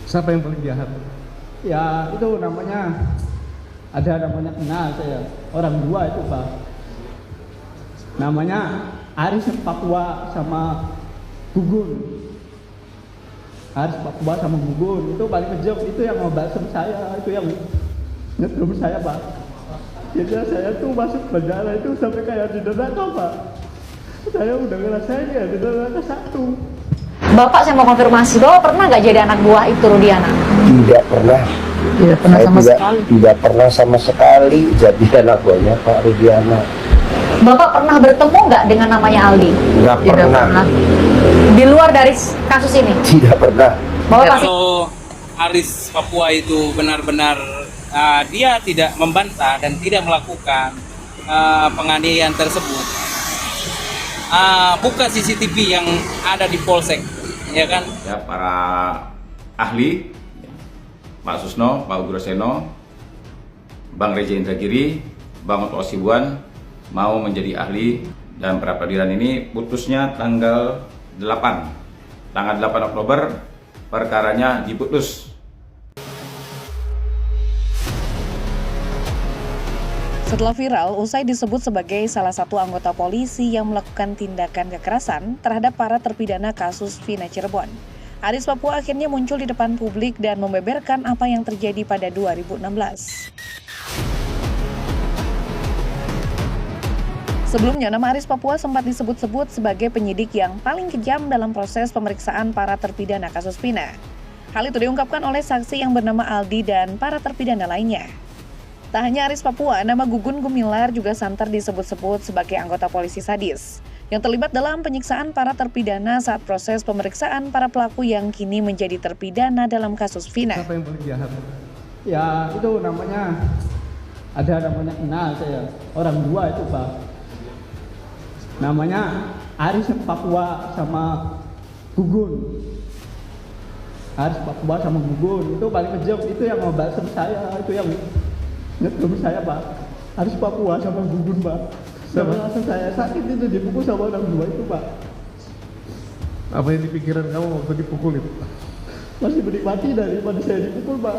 Siapa yang paling jahat? Ya itu namanya, ada namanya kenal saya, orang dua itu Pak. Namanya Aris Papua sama Gugun. Aris Papua sama Gugun itu paling kejam, itu yang mau balsem saya, itu yang nyetrum saya Pak. Jadi saya tuh masuk penjara itu sampai kayak di neraka Pak. Saya udah ngerasain ya di neraka satu. Bapak, saya mau konfirmasi, Bapak pernah nggak jadi anak buah itu Rudiana? Tidak pernah. Tidak pernah Saya sama tidak, sekali. tidak pernah sama sekali jadi anak buahnya Pak Rudiana. Bapak pernah bertemu nggak dengan namanya Aldi? Tidak pernah. Di luar dari kasus ini? Tidak pernah. Bapak pasti. Kalau Aris Papua itu benar-benar dia tidak membantah dan tidak melakukan penganiayaan tersebut, buka CCTV yang ada di Polsek, ya kan? Ya, para ahli, Pak Susno, Pak Ugroseno, Bang Reza Indragiri, Bang Otto Hasibuan mau menjadi ahli, dan pra peradilan ini putusnya tanggal 8 Oktober, perkaranya diputus. Setelah viral, usai disebut sebagai salah satu anggota polisi yang melakukan tindakan kekerasan terhadap para terpidana kasus Vina Cirebon, Aris Papua akhirnya muncul di depan publik dan membeberkan apa yang terjadi pada 2016. Sebelumnya, nama Aris Papua sempat disebut-sebut sebagai penyidik yang paling kejam dalam proses pemeriksaan para terpidana kasus Vina. Hal itu diungkapkan oleh saksi yang bernama Aldi dan para terpidana lainnya. Tak hanya Aris Papua, nama Gugun Gumilar juga santer disebut-sebut sebagai anggota polisi sadis yang terlibat dalam penyiksaan para terpidana saat proses pemeriksaan para pelaku yang kini menjadi terpidana dalam kasus Vina. Siapa yang paling jahat? Ya itu namanya, ada namanya kenal saya, orang dua itu Pak. Namanya Aris Papua sama Gugun. Aris Papua sama Gugun itu paling kejam, itu yang mau balsem saya, itu yang nyetrum saya Pak. Aris Papua sama Gugun Pak. Sama langsung saya sakit itu dipukul sama orang dua itu Pak. Apa yang di pikiran kamu waktu dipukul itu? Masih menikmati daripada saya dipukul Pak.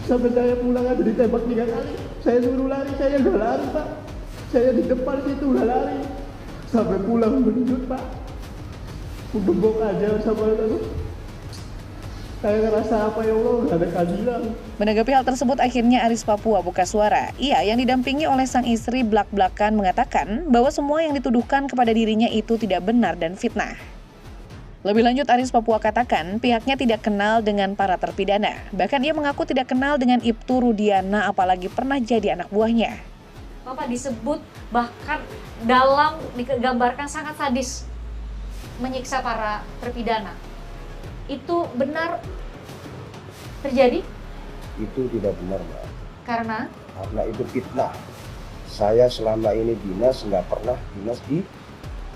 Sampai saya pulang aja ditembak 3 kali. Saya suruh lari, saya gak lari Pak. Saya di depan situ gak lari. Sampai pulang menjut Pak. Udembok aja sama itu. Saya ngerasa apa ya Allah, gak ada keadilan. Menanggapi hal tersebut, akhirnya Aris Papua buka suara. Ia yang didampingi oleh sang istri blak-blakan mengatakan bahwa semua yang dituduhkan kepada dirinya itu tidak benar dan fitnah. Lebih lanjut, Aris Papua katakan pihaknya tidak kenal dengan para terpidana. Bahkan ia mengaku tidak kenal dengan Ibtu Rudiana, apalagi pernah jadi anak buahnya. Bapak disebut bahkan dalam digambarkan sangat sadis menyiksa para terpidana. Itu benar terjadi? Itu tidak benar Mbak. Karena itu fitnah. Saya selama ini dinas nggak pernah dinas di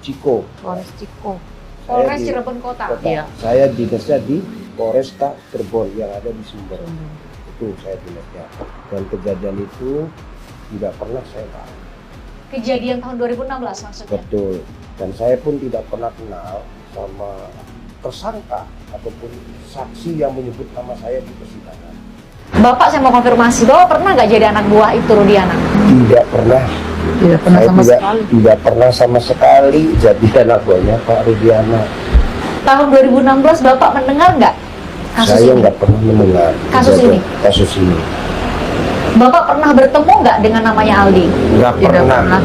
Ciko. Polres Ciko. Saya Polres di Cirebon Kota. Iya. Saya dinasnya di Polresta Cirebon yang ada di Sumber. Itu saya dinasnya. Dan kejadian itu tidak pernah saya tahu. Kejadian tahun 2016 maksudnya? Betul. Dan saya pun tidak pernah kenal sama tersangka ataupun saksi yang menyebut nama saya di persidangan. Bapak, saya mau konfirmasi, Bapak pernah nggak jadi anak buah itu Rudiana? Tidak pernah. Tidak pernah Saya sama tidak, sekali. tidak pernah sama sekali jadi anak buahnya Pak Rudiana. Tahun 2016 Bapak mendengar nggak kasus Saya ini? nggak pernah mendengar Kasus ini? Kasus ini. Bapak pernah bertemu nggak dengan namanya Aldi? Nggak pernah.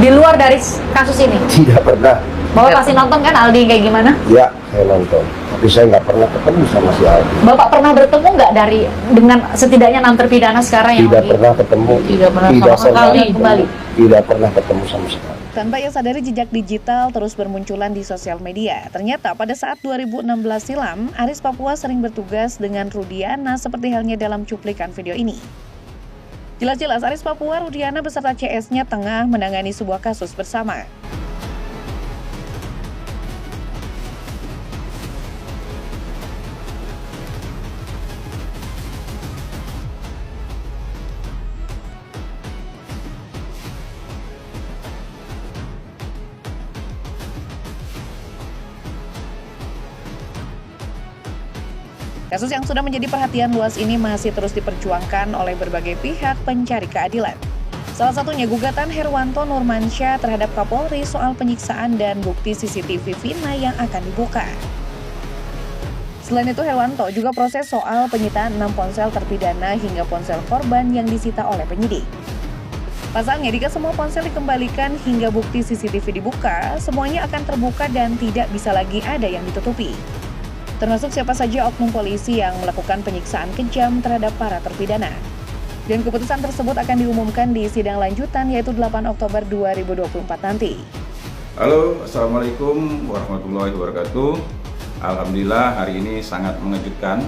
Di luar dari kasus ini? Tidak pernah. Bapak pasti nonton kan Aldi kayak gimana? Ya, saya nonton. Tapi saya nggak pernah ketemu sama si Aldi. Bapak pernah bertemu nggak dengan setidaknya 6 terpidana sekarang yang Tidak lagi? pernah ketemu. Tidak pernah sama sekali kembali. Tidak pernah ketemu sama sekali. Tanpa ia sadari, jejak digital terus bermunculan di sosial media. Ternyata pada saat 2016 silam, Aris Papua sering bertugas dengan Rudiana seperti halnya dalam cuplikan video ini. Jelas-jelas Aris Papua, Rudiana beserta CS-nya tengah menangani sebuah kasus bersama. Kasus yang sudah menjadi perhatian luas ini masih terus diperjuangkan oleh berbagai pihak pencari keadilan. Salah satunya gugatan Herwanto Nurmansyah terhadap Kapolri soal penyiksaan dan bukti CCTV Vina yang akan dibuka. Selain itu, Herwanto juga proses soal penyitaan 6 ponsel terpidana hingga ponsel korban yang disita oleh penyidik. Pasalnya, jika semua ponsel dikembalikan hingga bukti CCTV dibuka, semuanya akan terbuka dan tidak bisa lagi ada yang ditutupi. Termasuk siapa saja oknum polisi yang melakukan penyiksaan kejam terhadap para terpidana. Dan keputusan tersebut akan diumumkan di sidang lanjutan yaitu 8 Oktober 2024 nanti. Halo, Assalamualaikum warahmatullahi wabarakatuh. Alhamdulillah hari ini sangat mengejutkan.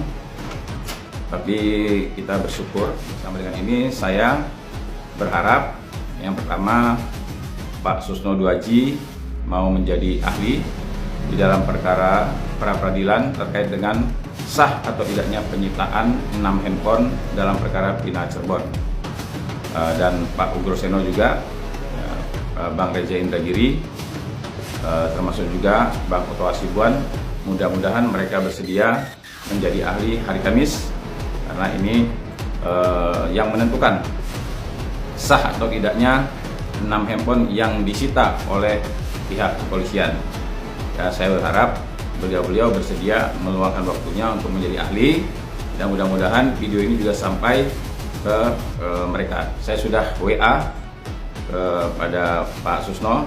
Tapi kita bersyukur sama dengan ini saya berharap yang pertama Pak Susno Duaji mau menjadi ahli di dalam perkara pra-peradilan terkait dengan sah atau tidaknya penyitaan 6 handphone dalam perkara Vina Cirebon. Dan Pak Ugroseno juga, Bang Reza Indragiri, termasuk juga Bang Oto Hasibuan, mudah-mudahan mereka bersedia menjadi ahli hari Kamis karena ini yang menentukan sah atau tidaknya 6 handphone yang disita oleh pihak kepolisian. Ya, saya berharap beliau bersedia meluangkan waktunya untuk menjadi ahli dan mudah-mudahan video ini juga sampai ke mereka. Saya sudah WA kepada Pak Susno,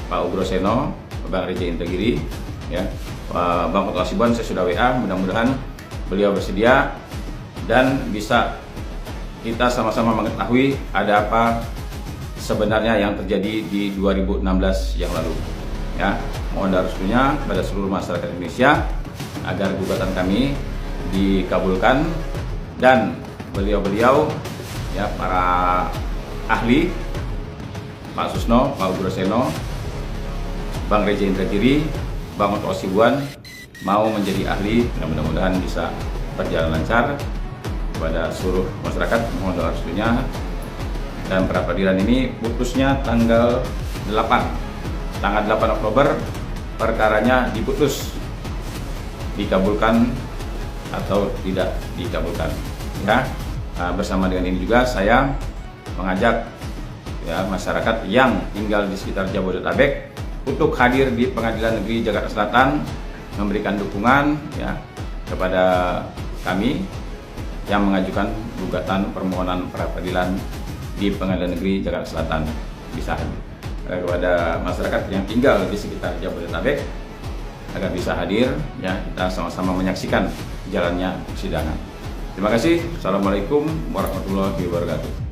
Pak Ugroseno, Bang Reza Indragiri, ya, Bang Oto Hasibuan saya sudah WA. Mudah-mudahan beliau bersedia dan bisa kita sama-sama mengetahui ada apa sebenarnya yang terjadi di 2016 yang lalu. Ya, mohon restunya kepada seluruh masyarakat Indonesia agar gugatan kami dikabulkan dan beliau-beliau ya para ahli Pak Susno, Pak Ugroseno, Bang Reza Indragiri, Bang Oto Hasibuan mau menjadi ahli dan mudah-mudahan bisa berjalan lancar. Kepada seluruh masyarakat mohon restunya dan pra peradilan ini putusnya tanggal 8 Oktober perkaranya diputus, dikabulkan atau tidak dikabulkan. Ya, bersama dengan ini juga saya mengajak ya masyarakat yang tinggal di sekitar Jabodetabek untuk hadir di Pengadilan Negeri Jakarta Selatan memberikan dukungan ya kepada kami yang mengajukan gugatan permohonan pra peradilan di Pengadilan Negeri Jakarta Selatan. Bisa hadir. Kepada masyarakat yang tinggal di sekitar Jabodetabek agar bisa hadir ya kita sama-sama menyaksikan jalannya persidangan. Terima kasih. Assalamualaikum warahmatullahi wabarakatuh.